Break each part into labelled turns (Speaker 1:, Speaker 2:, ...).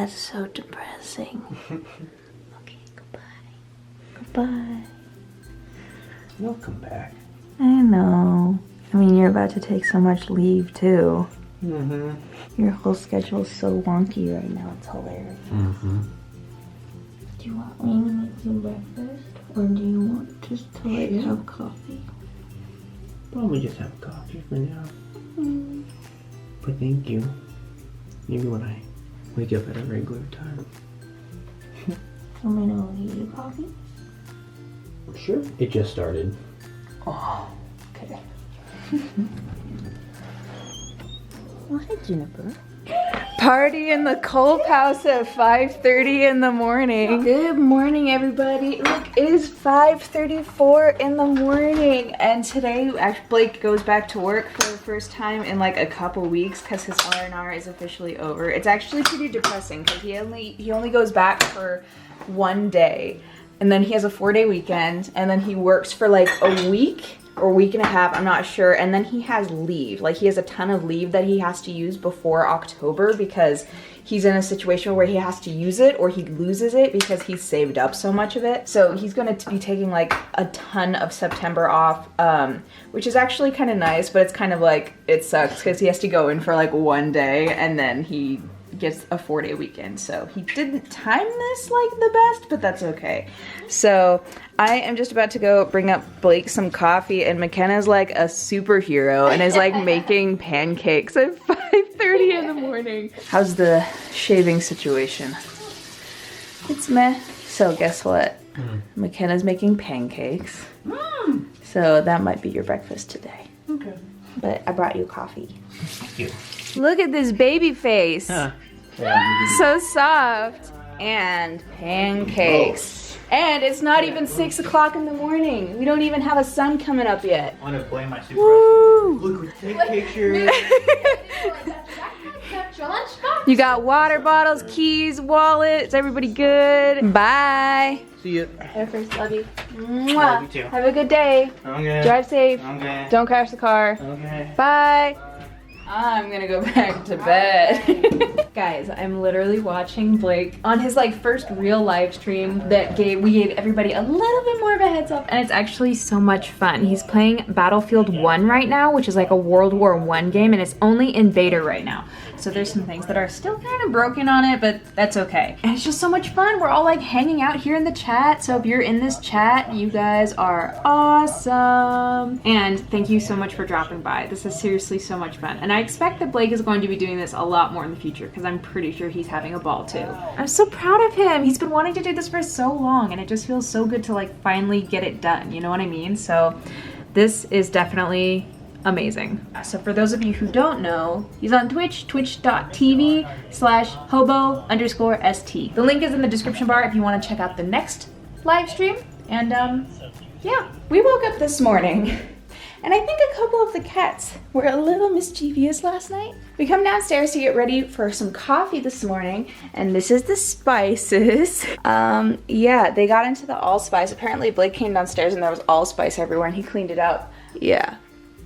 Speaker 1: That's so depressing. Okay, goodbye. Goodbye.
Speaker 2: We'll come back.
Speaker 1: I know. I mean, you're about to take so much leave too.
Speaker 2: Mm-hmm.
Speaker 1: Your whole schedule is so wonky right now. It's hilarious.
Speaker 2: Mm-hmm.
Speaker 1: Do you want me to make you breakfast? Or do you want just to like have coffee?
Speaker 2: Probably just have coffee for now.
Speaker 1: Mm.
Speaker 2: But thank you. Maybe when I wake up at a regular time.
Speaker 1: Want me to eat you coffee?
Speaker 2: Sure. It just started.
Speaker 1: Oh, okay. Oh, hi, Juniper. Party in the Culp house at 5:30 in the morning. Good morning, everybody. Look, it is 5:34 in the morning, and today actually Blake goes back to work for the first time in like a couple weeks because his R&R is officially over. It's actually pretty depressing because he only goes back for one day, and then he has a 4-day weekend, and then he works for like a week or week and a half, I'm not sure, and then he has leave. Like, he has a ton of leave that he has to use before October because he's in a situation where he has to use it or he loses it because he's saved up so much of it. So he's going to be taking like a ton of September off, which is actually kind of nice, but it's kind of like, it sucks because he has to go in for like one day and then he gets a 4-day weekend. So he didn't time this like the best, but that's okay. So I am just about to go bring up Blake some coffee, and McKenna's like a superhero and is like making pancakes at 5:30 in the morning. How's the shaving situation? It's meh. So guess what? McKenna's making pancakes. So that might be your breakfast today.
Speaker 2: Okay.
Speaker 1: But I brought you coffee.
Speaker 2: Thank you.
Speaker 1: Look at this baby face.
Speaker 2: Huh.
Speaker 1: So soft. And pancakes. And it's not even 6 o'clock in the morning. We don't even have a sun coming up yet.
Speaker 2: I want to play my super.
Speaker 1: Woo!
Speaker 2: Look, we take pictures.
Speaker 1: You got water bottles, keys, wallets. Everybody good? Bye.
Speaker 2: See you.
Speaker 1: Have first, love you.
Speaker 2: Love you too.
Speaker 1: Have a good day.
Speaker 2: Okay.
Speaker 1: Drive safe.
Speaker 2: Okay.
Speaker 1: Don't crash the car.
Speaker 2: Okay.
Speaker 1: Bye. I'm gonna go back to bed. Guys, I'm literally watching Blake on his like first real live stream that we gave everybody a little bit more of a heads up, and it's actually so much fun. He's playing Battlefield 1 right now, which is like a World War I game, and it's only in beta right now. So there's some things that are still kind of broken on it, but that's okay. And it's just so much fun. We're all like hanging out here in the chat. So if you're in this chat, you guys are awesome. And thank you so much for dropping by. This is seriously so much fun. And I expect that Blake is going to be doing this a lot more in the future because I'm pretty sure he's having a ball too. I'm so proud of him. He's been wanting to do this for so long, and it just feels so good to like finally get it done. You know what I mean? So this is definitely amazing. So for those of you who don't know, he's on Twitch, twitch.tv/hobo_st. The link is in the description bar if you want to check out the next live stream. And yeah, we woke up this morning and I think a couple of the cats were a little mischievous last night. We come downstairs to get ready for some coffee this morning, and this is the spices. Yeah, they got into the allspice. Apparently Blake came downstairs and there was allspice everywhere and he cleaned it out. Yeah.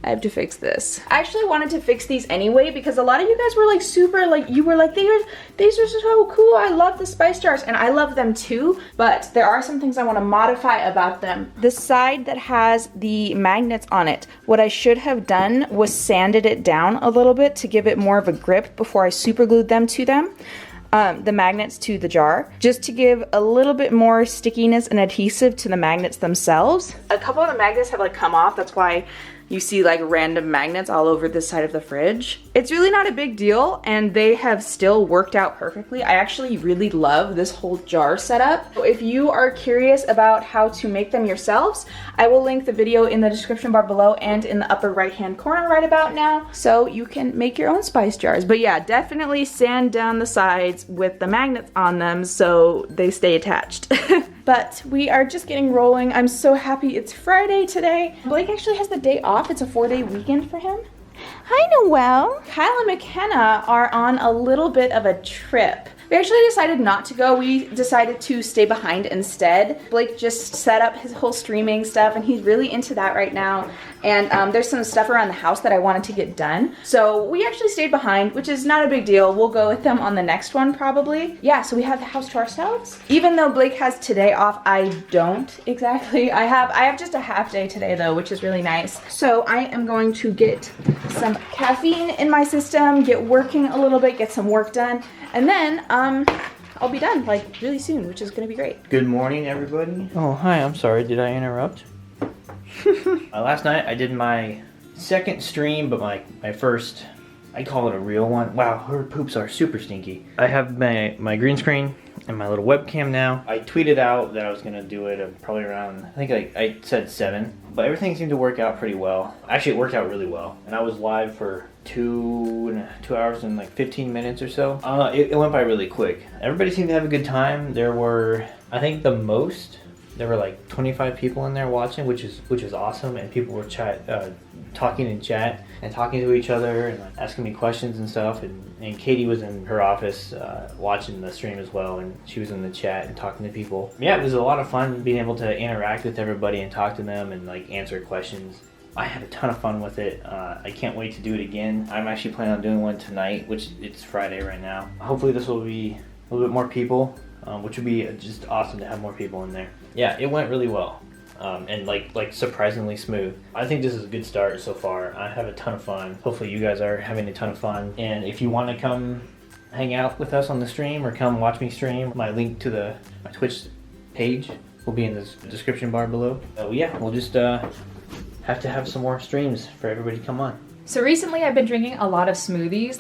Speaker 1: I have to fix this. I actually wanted to fix these anyway because a lot of you guys were like super, like, you were like, these are so cool. I love the spice jars, and I love them too, but there are some things I want to modify about them. The side that has the magnets on it, what I should have done was sanded it down a little bit to give it more of a grip before I super glued them to them. The magnets to the jar, just to give a little bit more stickiness and adhesive to the magnets themselves. A couple of the magnets have like come off, that's why you see like random magnets all over this side of the fridge. It's really not a big deal, and they have still worked out perfectly. I actually really love this whole jar setup. If you are curious about how to make them yourselves, I will link the video in the description bar below and in the upper right hand corner right about now, so you can make your own spice jars. But yeah, definitely sand down the sides with the magnets on them so they stay attached. But we are just getting rolling. I'm so happy it's Friday today. Blake actually has the day off. It's a 4-day weekend for him. Hi, Noelle. Kyle and McKenna are on a little bit of a trip. We actually decided not to go. We decided to stay behind instead. Blake just set up his whole streaming stuff and he's really into that right now. And there's some stuff around the house that I wanted to get done. So we actually stayed behind, which is not a big deal. We'll go with them on the next one probably. Yeah, so we have the house to ourselves. Even though Blake has today off, I don't exactly. I have just a half day today though, which is really nice. So I am going to get some caffeine in my system, get working a little bit, get some work done, and then I'll be done like really soon, which is gonna be great.
Speaker 3: Good morning, everybody. Oh, hi, I'm sorry, did I interrupt? Last night I did my second stream, but my first, I call it a real one. Wow, her poops are super stinky. I have my green screen and my little webcam now. I tweeted out that I was gonna do it probably around, I think I said 7, but everything seemed to work out pretty well. Actually, it worked out really well. And I was live for 2 hours and like 15 minutes or so. It went by really quick. Everybody seemed to have a good time. There were, I think there were like 25 people in there watching, which is awesome, and people were talking in chat and talking to each other and like asking me questions and stuff. And Katie was in her office watching the stream as well, and she was in the chat and talking to people. Yeah, it was a lot of fun being able to interact with everybody and talk to them and like answer questions. I had a ton of fun with it. I can't wait to do it again. I'm actually planning on doing one tonight, which it's Friday right now. Hopefully this will be a little bit more people, which would be just awesome to have more people in there. Yeah, it went really well, and like surprisingly smooth. I think this is a good start so far. I have a ton of fun. Hopefully you guys are having a ton of fun. And if you want to come hang out with us on the stream or come watch me stream, my link to my Twitch page will be in the description bar below. So yeah, we'll just have to have some more streams for everybody to come on.
Speaker 1: So recently I've been drinking a lot of smoothies.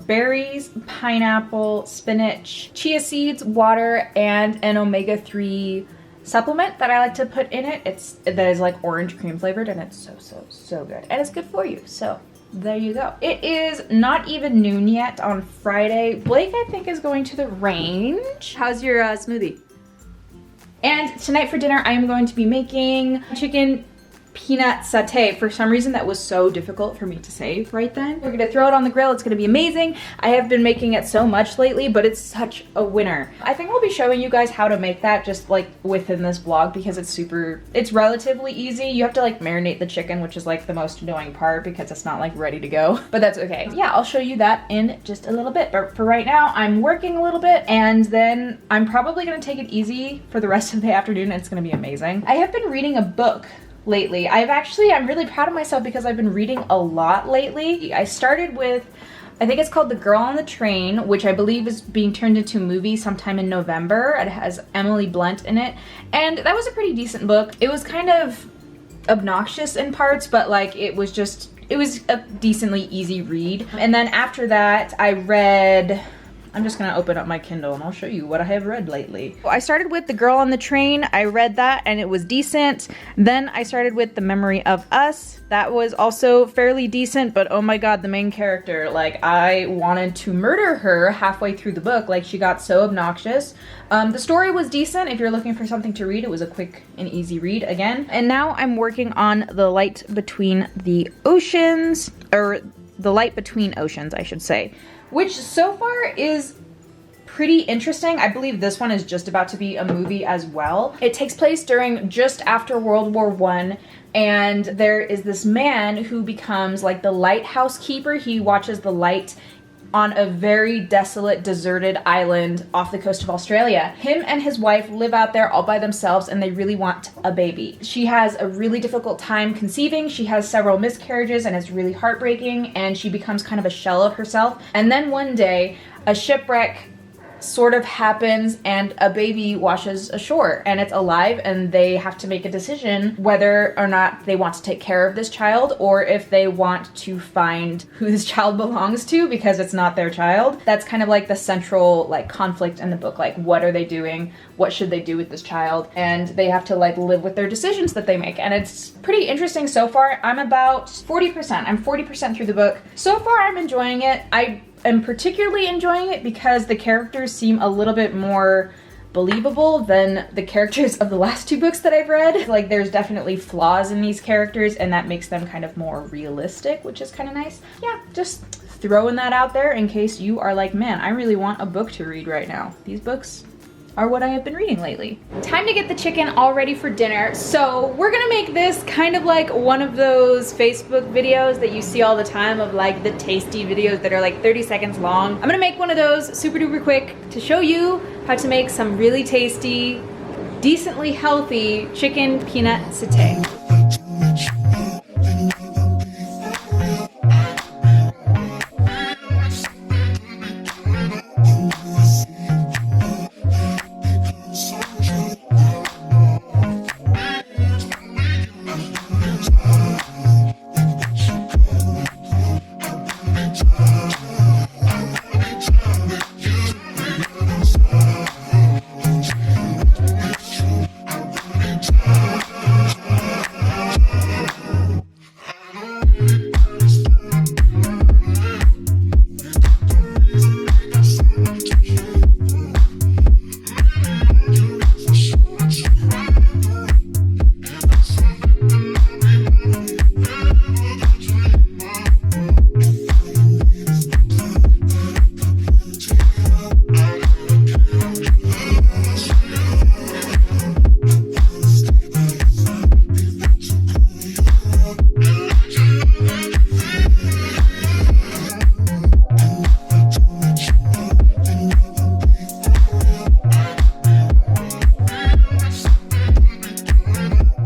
Speaker 1: Berries, pineapple, spinach, chia seeds, water, and an omega-3 supplement that I like to put in it. That is like orange cream flavored, and it's so good. And it's good for you, so there you go. It is not even noon yet on Friday. Blake, I think, is going to the range. How's your smoothie? And tonight for dinner, I am going to be making chicken peanut satay. For some reason that was so difficult for me to say right then. We're gonna throw it on the grill. It's gonna be amazing. I have been making it so much lately, but it's such a winner. I think I'll be showing you guys how to make that just like within this vlog because it's relatively easy. You have to like marinate the chicken, which is like the most annoying part because it's not like ready to go, but that's okay. Yeah, I'll show you that in just a little bit. But for right now, I'm working a little bit and then I'm probably gonna take it easy for the rest of the afternoon. It's gonna be amazing. I have been reading a book lately. I'm really proud of myself because I've been reading a lot lately. I started with, I think it's called The Girl on the Train, which I believe is being turned into a movie sometime in November. It has Emily Blunt in it, and that was a pretty decent book. It was kind of obnoxious in parts, but like it was a decently easy read. And then after that, I read, I'm just gonna open up my Kindle and I'll show you what I have read lately. I started with The Girl on the Train. I read that and it was decent. Then I started with The Memory of Us. That was also fairly decent, but oh my god, the main character, like I wanted to murder her halfway through the book. Like she got so obnoxious. The story was decent. If you're looking for something to read, it was a quick and easy read again. And now I'm working on The Light Between the Oceans, or The Light Between Oceans, I should say, which so far is pretty interesting. I believe this one is just about to be a movie as well. It takes place during just after World War I, and there is this man who becomes like the lighthouse keeper. He watches the light on a very desolate, deserted island off the coast of Australia. Him and his wife live out there all by themselves and they really want a baby. She has a really difficult time conceiving. She has several miscarriages and it's really heartbreaking, and she becomes kind of a shell of herself. And then one day, a shipwreck sort of happens and a baby washes ashore and it's alive, and they have to make a decision whether or not they want to take care of this child or if they want to find who this child belongs to because it's not their child. That's kind of like the central like conflict in the book. Like, what are they doing? What should they do with this child? And they have to like live with their decisions that they make, and it's pretty interesting so far. I'm about 40%. I'm 40% through the book. So far I'm enjoying it. I'm particularly enjoying it because the characters seem a little bit more believable than the characters of the last 2 books that I've read. Like, there's definitely flaws in these characters and that makes them kind of more realistic, which is kind of nice. Yeah, just throwing that out there in case you are like, man, I really want a book to read right now. These books are what I have been reading lately. Time to get the chicken all ready for dinner. So we're gonna make this kind of like one of those Facebook videos that you see all the time of like the tasty videos that are like 30 seconds long. I'm gonna make one of those super duper quick to show you how to make some really tasty, decently healthy chicken peanut satay.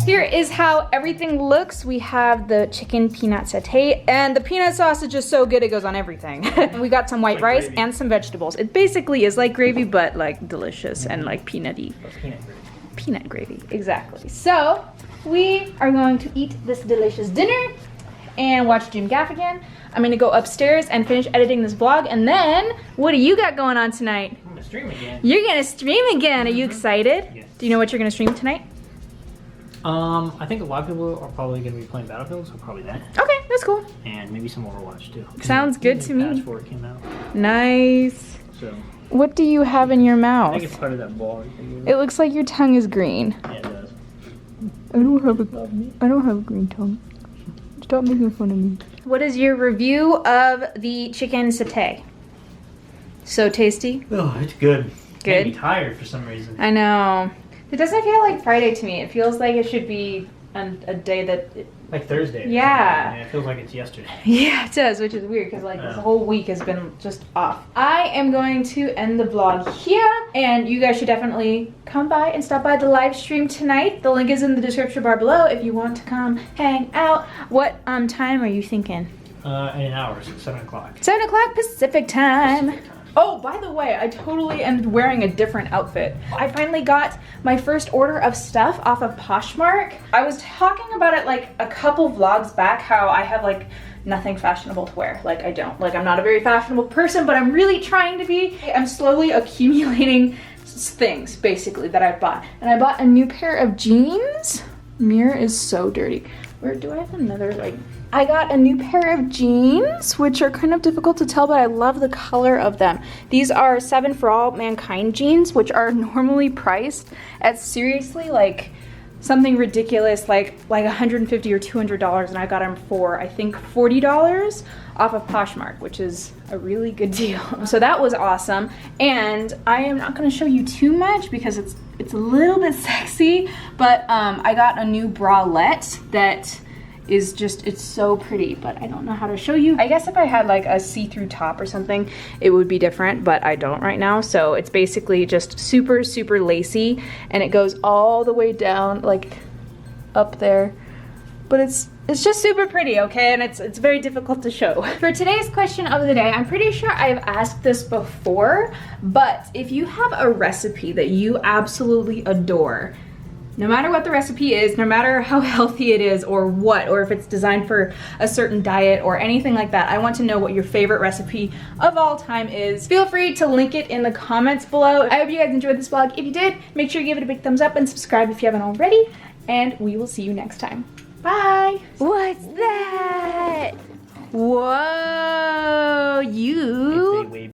Speaker 1: Here is how everything looks. We have the chicken peanut satay, and the peanut sauce is just so good it goes on everything. We got some white rice gravy and some vegetables. It basically is like gravy, but like delicious and like peanutty. Peanut gravy, exactly. So we are going to eat this delicious dinner and watch Jim Gaffigan. I'm gonna go upstairs and finish editing this vlog, and then what do you got going on tonight?
Speaker 3: I'm gonna stream again.
Speaker 1: You're gonna stream again. Are you excited?
Speaker 3: Yes.
Speaker 1: Do you know what you're gonna stream tonight?
Speaker 3: I think a lot of people are probably going to be playing Battlefield, so probably that.
Speaker 1: Okay, that's cool.
Speaker 3: And maybe some Overwatch too.
Speaker 1: Sounds good to me.
Speaker 3: Patch 4 came out.
Speaker 1: Nice.
Speaker 3: So.
Speaker 1: What do you have in your mouth?
Speaker 3: I think it's part of that ball.
Speaker 1: It looks like your tongue is green.
Speaker 3: Yeah, it does.
Speaker 1: I don't have a green tongue. Stop making fun of me. What is your review of the chicken satay? So tasty?
Speaker 3: Oh, it's good.
Speaker 1: Good.
Speaker 3: Made me tired for some reason.
Speaker 1: I know. It doesn't feel like Friday to me. It feels like it should be a day that...
Speaker 3: Like Thursday.
Speaker 1: Yeah.
Speaker 3: It feels like it's yesterday.
Speaker 1: Yeah, it does, which is weird because like this whole week has been just off. I am going to end the vlog here, and you guys should definitely come by and stop by the live stream tonight. The link is in the description bar below if you want to come hang out. What time are you thinking?
Speaker 3: In an hour, so 7 o'clock.
Speaker 1: 7 o'clock Pacific time. Oh, by the way, I totally am wearing a different outfit. I finally got my first order of stuff off of Poshmark. I was talking about it like a couple vlogs back, how I have like nothing fashionable to wear. Like I don't. Like I'm not a very fashionable person, but I'm really trying to be. I'm slowly accumulating things, basically, that I bought. And I bought a new pair of jeans. Mirror is so dirty. Where do I have another, like... I got a new pair of jeans, which are kind of difficult to tell, but I love the color of them. These are 7 for All Mankind jeans, which are normally priced at seriously like something ridiculous, like $150 or $200, and I got them for I think $40 off of Poshmark, which is a really good deal. So that was awesome, and I am not going to show you too much because it's a little bit sexy, but I got a new bralette that is just, it's so pretty, but I don't know how to show you. I guess if I had like a see-through top or something, it would be different, but I don't right now. So it's basically just super, super lacy, and it goes all the way down, like up there. But it's just super pretty, okay? And it's very difficult to show. For today's question of the day, I'm pretty sure I've asked this before, but if you have a recipe that you absolutely adore, no matter what the recipe is, no matter how healthy it is or if it's designed for a certain diet or anything like that, I want to know what your favorite recipe of all time is. Feel free to link it in the comments below. I hope you guys enjoyed this vlog. If you did, make sure you give it a big thumbs up and subscribe if you haven't already, and we will see you next time. Bye! What's that? Whoa, you...